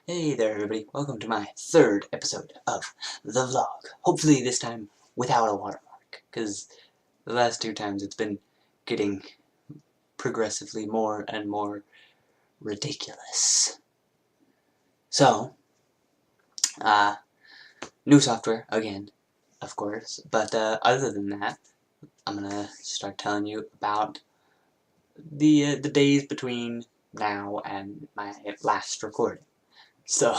Hey there everybody, welcome to my third episode of the vlog. Hopefully this time without a watermark, because the last two times it's been getting progressively more and more ridiculous. So, new software again, of course, but other than that, I'm gonna start telling you about the days between now and my last recording. So,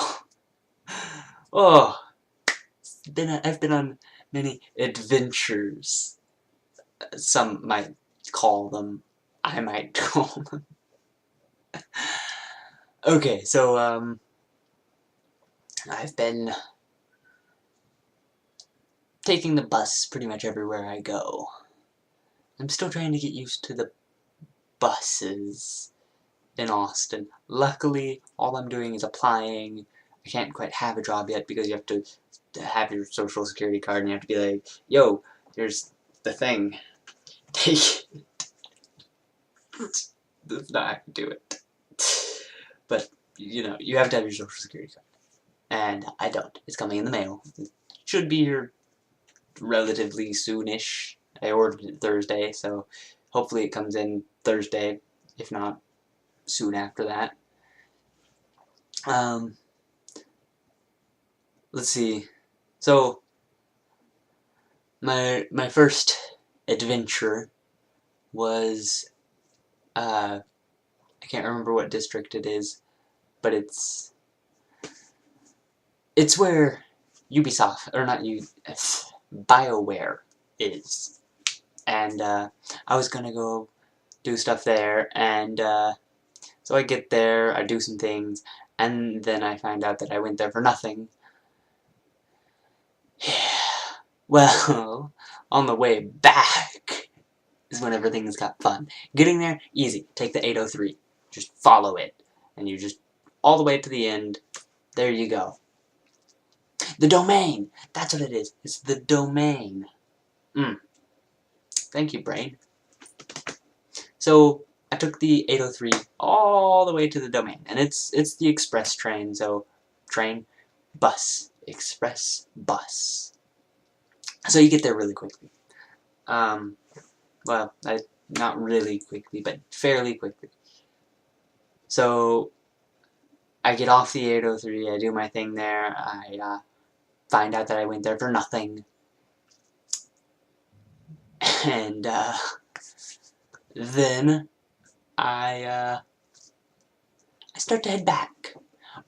oh, I've been on many adventures. Some might call them. I might call them. Okay, so I've been taking the bus pretty much everywhere I go. I'm still trying to get used to the buses in Austin. Luckily, all I'm doing is applying. I can't quite have a job yet because you have to have your social security card and you have to be like, yo, here's the thing. Take it. That's not how you do it. But, you know, you have to have your social security card. And I don't. It's coming in the mail. It should be here relatively soonish. I ordered it Thursday, so hopefully it comes in Thursday, if not soon after that. Let's see. So, my first adventure was, I can't remember what district it is, but it's where Ubisoft, or not BioWare is. And I was gonna go do stuff there, and so I get there, I do some things, and then I find out that I went there for nothing. Well, on the way back is when everything's got fun. Getting there, easy. Take the 803. Just follow it. And you just, all the way to the end, there you go. The domain! That's what it is. It's the domain. Thank you, brain. So, I took the 803 all the way to the domain. And it's the express train, so train, bus, express, bus. So you get there really quickly. Well, not really quickly, but fairly quickly. So, I get off the 803, I do my thing there, I find out that I went there for nothing. And, then I start to head back.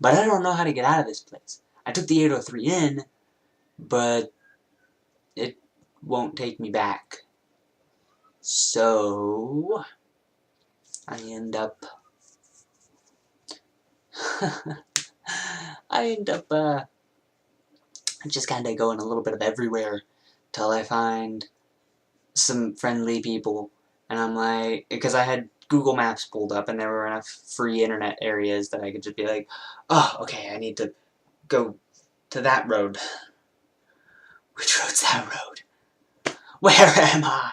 But I don't know how to get out of this place. I took the 803 in, but it won't take me back. So, I end up just kinda going a little bit of everywhere till I find some friendly people, and I'm like, because I had Google Maps pulled up and there were enough free internet areas that I could just be like, oh, okay, I need to go to that road. Which road's that road? Where am I?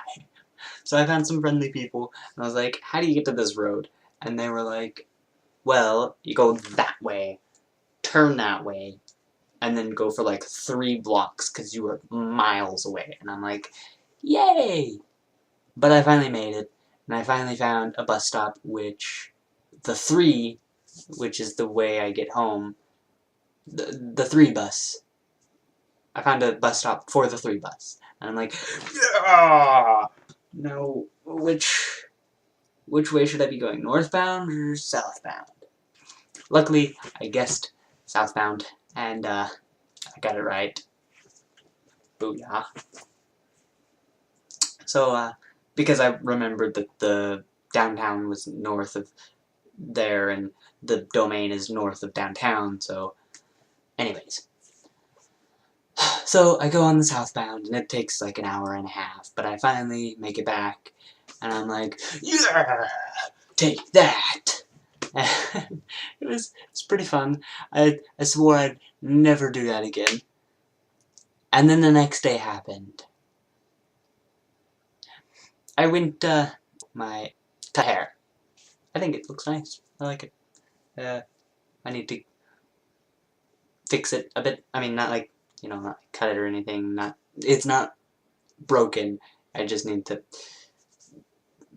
So I found some friendly people, and I was like, how do you get to this road? And they were like, well, you go that way, turn that way, and then go for like 3 blocks because you were miles away. And I'm like, yay! But I finally made it, and I finally found a bus stop which the 3, which is the way I get home, the 3 bus. I found a bus stop for the 3 bus. And I'm like, yeah! Now, which way should I be going? Northbound or southbound? Luckily, I guessed southbound, and I got it right. Booyah. So, because I remembered that the downtown was north of there, and the domain is north of downtown, so anyways. So, I go on the southbound, and it takes like an hour and a half, but I finally make it back, and I'm like, yeah! Take that! It's pretty fun. I swore I'd never do that again. And then the next day happened. I went, my hair. I think it looks nice. I like it. I need to fix it a bit. I mean, not like, you know, not cut it or anything. It's not broken. I just need to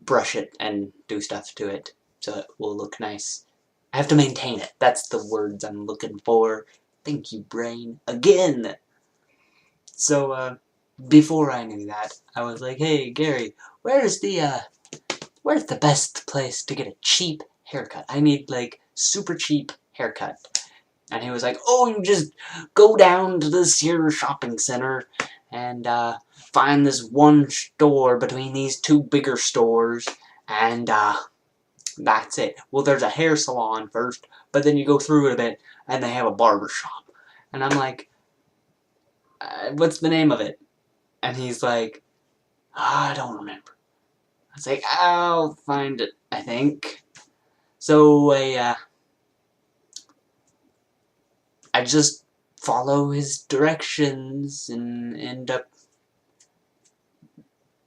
brush it and do stuff to it so it will look nice. I have to maintain it. That's the words I'm looking for. Thank you, brain. Again! So, before I knew that, I was like, hey, Gary, where's the best place to get a cheap haircut? I need, like, super cheap haircut. And he was like, oh, you just go down to this here shopping center and, find this one store between these two bigger stores, and, that's it. Well, there's a hair salon first, but then you go through it a bit, and they have a barber shop. And I'm like, what's the name of it? And he's like, I don't remember. I was like, I'll find it, I think. So, I just follow his directions and end up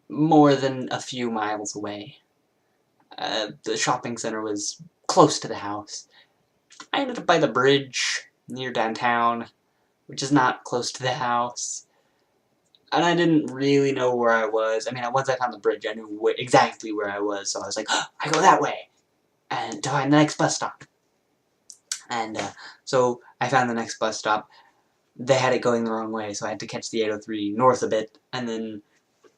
more than a few miles away. The shopping center was close to the house. I ended up by the bridge near downtown, which is not close to the house. And I didn't really know where I was. I mean, once I found the bridge, I knew exactly where I was, so I was like, oh, I go that way, and to find the next bus stop. And so I found the next bus stop. They had it going the wrong way, so I had to catch the 803 north a bit, and then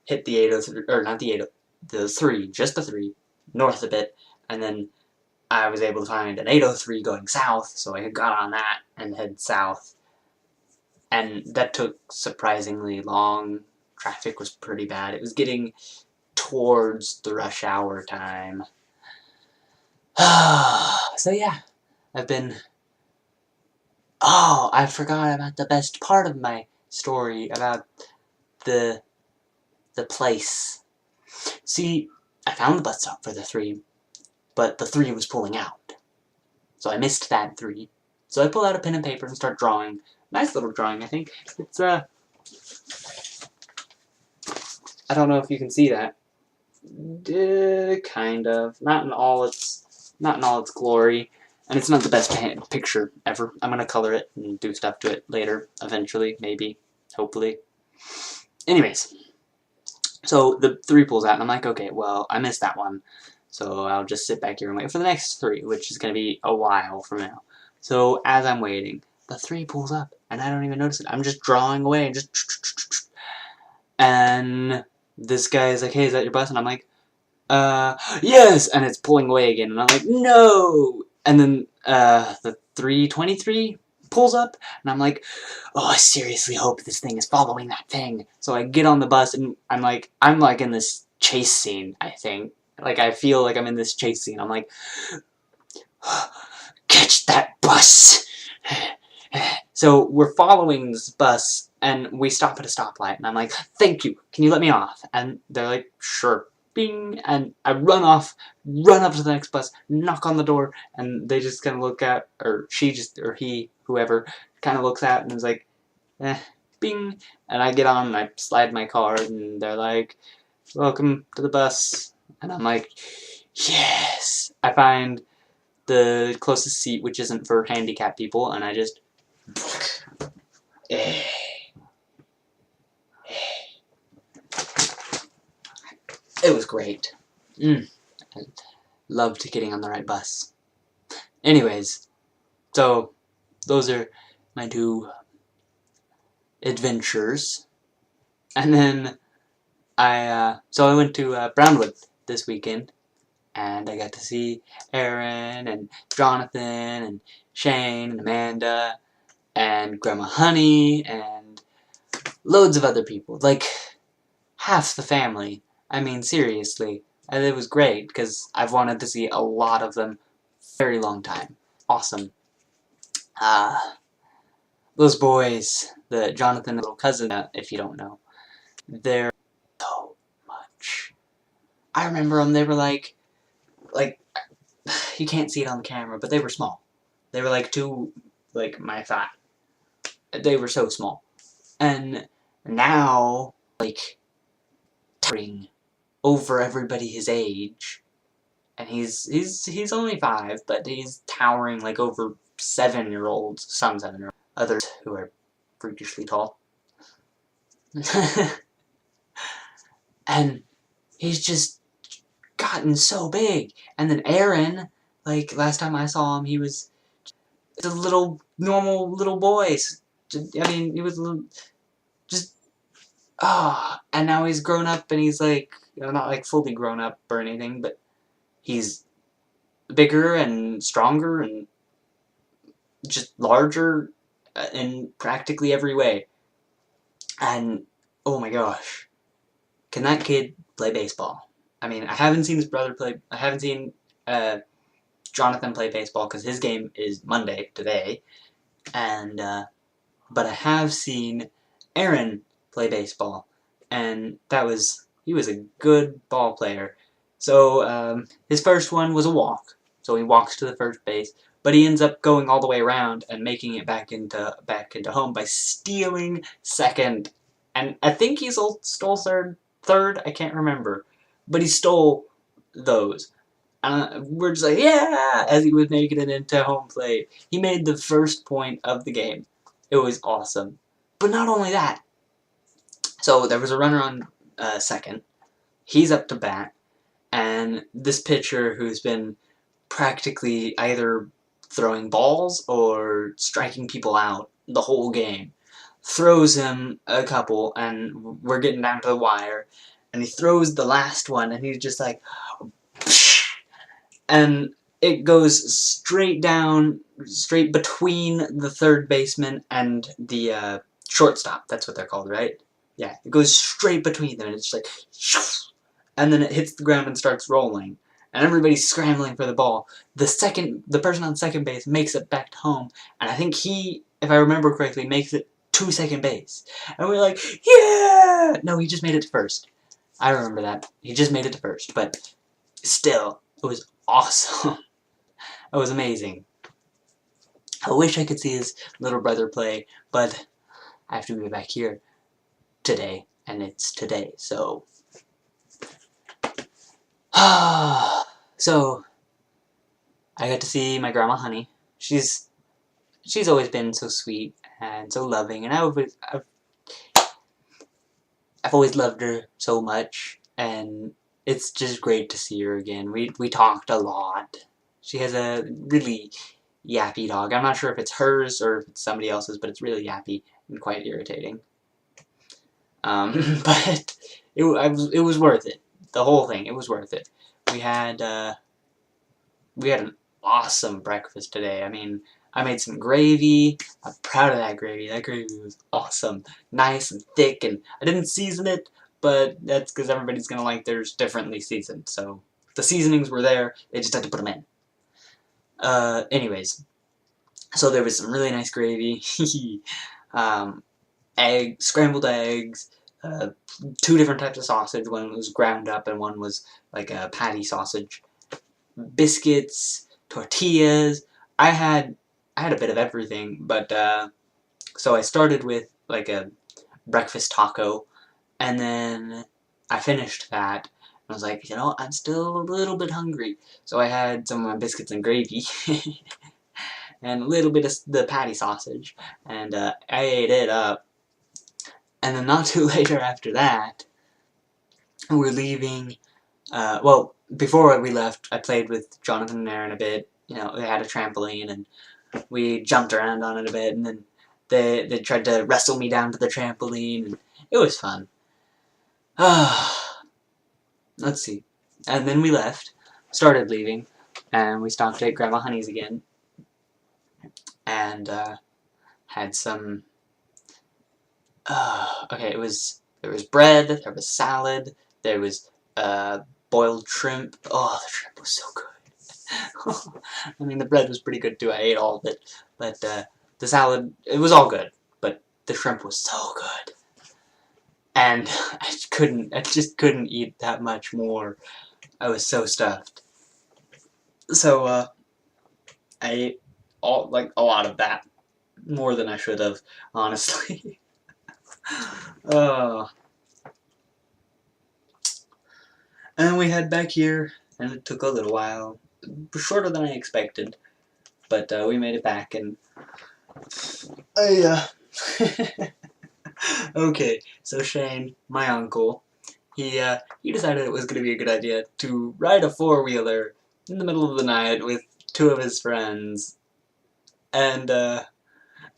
hit the 803, or not the 803, the 3, just the 3, north a bit, and then I was able to find an 803 going south, so I got on that and head south. And that took surprisingly long. Traffic was pretty bad. It was getting towards the rush hour time. So yeah, I've been... Oh, I forgot about the best part of my story about the place. See, I found the bus stop for the 3, but the 3 was pulling out. So I missed that 3. So I pull out a pen and paper and start drawing. Nice little drawing, I think. It's, I don't know if you can see that. Kind of. Not in all its glory. And it's not the best picture ever. I'm gonna color it and do stuff to it later, eventually, maybe, hopefully. Anyways. So the 3 pulls out, and I'm like, okay, well, I missed that one. So I'll just sit back here and wait for the next 3, which is gonna be a while from now. So as I'm waiting, the 3 pulls up, and I don't even notice it. I'm just drawing away, and just... And this guy is like, hey, is that your bus? And I'm like, yes! And it's pulling away again, and I'm like, no! And then, the 323 pulls up, and I'm like, oh, I seriously hope this thing is following that thing. So I get on the bus, and I'm like in this chase scene, I think. Like, I feel like I'm in this chase scene. I'm like, catch that bus! So we're following this bus, and we stop at a stoplight, and I'm like, thank you, can you let me off? And they're like, sure. Bing! And I run up to the next bus, knock on the door, and they just kind of look at, or he, whoever, kind of looks out and is like, bing! And I get on, and I slide my card, and they're like, welcome to the bus. And I'm like, yes! I find the closest seat, which isn't for handicapped people, and I just... It was great. I loved getting on the right bus. Anyways, so those are my 2 adventures. And then I went to Brownwood this weekend, and I got to see Aaron and Jonathan and Shane and Amanda and Grandma Honey and loads of other people. Like, half the family. I mean, seriously. And it was great, because I've wanted to see a lot of them for a very long time. Awesome. Those boys, the Jonathan little cousin, if you don't know, they're so much. I remember them, they were like, you can't see it on the camera, but they were small. They were like 2, like, my thigh. They were so small. And now, like, towering over everybody his age, and he's only 5, but he's towering like over 7-year-olds, some 7-year-olds. others who are freakishly tall. And he's just gotten so big. And then Aaron, like, last time I saw him, he was a little, normal little boy. I mean, he was a little, just, and now he's grown up and he's like, not like fully grown up or anything, but he's bigger and stronger and just larger in practically every way. And, oh my gosh, can that kid play baseball? I mean, I haven't seen his brother play, I haven't seen Jonathan play baseball because his game is Monday, today, and, but I have seen Aaron play baseball, and he was a good ball player. So, his first one was a walk, so he walks to the first base, but he ends up going all the way around and making it back into home by stealing second, and I think he stole third, I can't remember, but he stole those. We're just like, yeah, as he was making it into home plate. He made the first point of the game. It was awesome. But not only that. So there was a runner on second. He's up to bat. And this pitcher who's been practically either throwing balls or striking people out the whole game throws him a couple, and we're getting down to the wire. And he throws the last one, and he's just like, and it goes straight down, straight between the third baseman and the shortstop. That's what they're called, right? Yeah, it goes straight between them, and it's like, and then it hits the ground and starts rolling, and everybody's scrambling for the ball. The person on second base makes it back to home, and I think he, if I remember correctly, makes it to second base, and we're like, yeah! No, he just made it to first. I remember that. He just made it to first, but still, it was awesome. It was amazing. I wish I could see his little brother play, but I have to be back here today, and it's today, so... So, I got to see my grandma Honey. She's always been so sweet and so loving, and I've always loved her so much, and it's just great to see her again. We talked a lot. She has a really yappy dog. I'm not sure if it's hers or if it's somebody else's, but it's really yappy and quite irritating. But it was worth it. The whole thing, it was worth it. We had an awesome breakfast today. I mean, I made some gravy. I'm proud of that gravy. That gravy was awesome. Nice and thick, and I didn't season it, but that's because everybody's gonna like theirs differently seasoned. So the seasonings were there, they just had to put them in. Anyways, so there was some really nice gravy. Scrambled eggs, 2 different types of sausage. One was ground up and one was like a patty sausage. Biscuits, tortillas. I had a bit of everything, but so I started with like a breakfast taco, and then I finished that. I was like, I'm still a little bit hungry, so I had some of my biscuits and gravy, and a little bit of the patty sausage, and I ate it up. And then not too later after that, we're leaving. Well, before we left, I played with Jonathan and Aaron a bit. They had a trampoline, and we jumped around on it a bit, and then they tried to wrestle me down to the trampoline, and it was fun. Let's see. And then we left, started leaving, and we stopped at Grandma Honey's again, and had some... okay, there was bread, there was salad, there was boiled shrimp. Oh, the shrimp was so good. I mean, the bread was pretty good too. I ate all of it, but the salad, it was all good, but the shrimp was so good, and I just couldn't eat that much more. I was so stuffed. So I ate a lot of that, more than I should have, honestly. Oh. And then we head back here, and it took a little while. Shorter than I expected, but we made it back, and Okay, so Shane, my uncle, he decided it was going to be a good idea to ride a four-wheeler in the middle of the night with two of his friends, and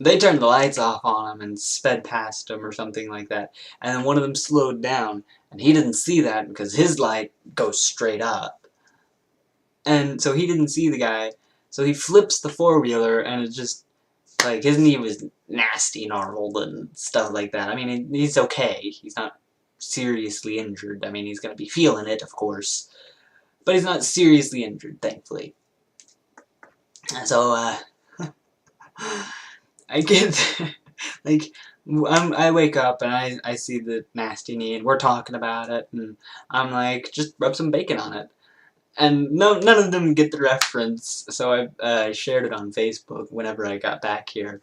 they turned the lights off on him and sped past him or something like that, and then one of them slowed down, and he didn't see that because his light goes straight up, and so he didn't see the guy, so he flips the four-wheeler, and it just, like, his knee was nasty gnarled and stuff like that. I mean, he's okay. He's not seriously injured. I mean, he's going to be feeling it, of course. But he's not seriously injured, thankfully. So, I get, like, I wake up and I see the nasty knee and we're talking about it and I'm like, just rub some bacon on it. And none of them get the reference, so I shared it on Facebook whenever I got back here.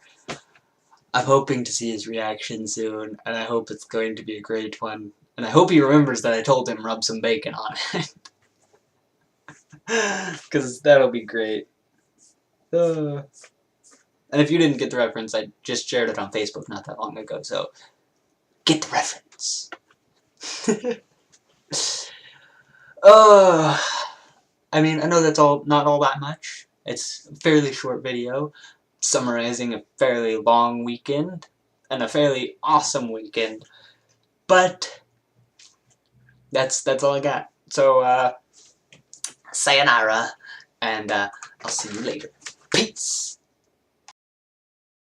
I'm hoping to see his reaction soon, and I hope it's going to be a great one. And I hope he remembers that I told him rub some bacon on it. Because that'll be great. And if you didn't get the reference, I just shared it on Facebook not that long ago, so get the reference. I mean, I know that's not all that much. It's a fairly short video, summarizing a fairly long weekend, and a fairly awesome weekend. But that's all I got. So, sayonara, and I'll see you later. Peace!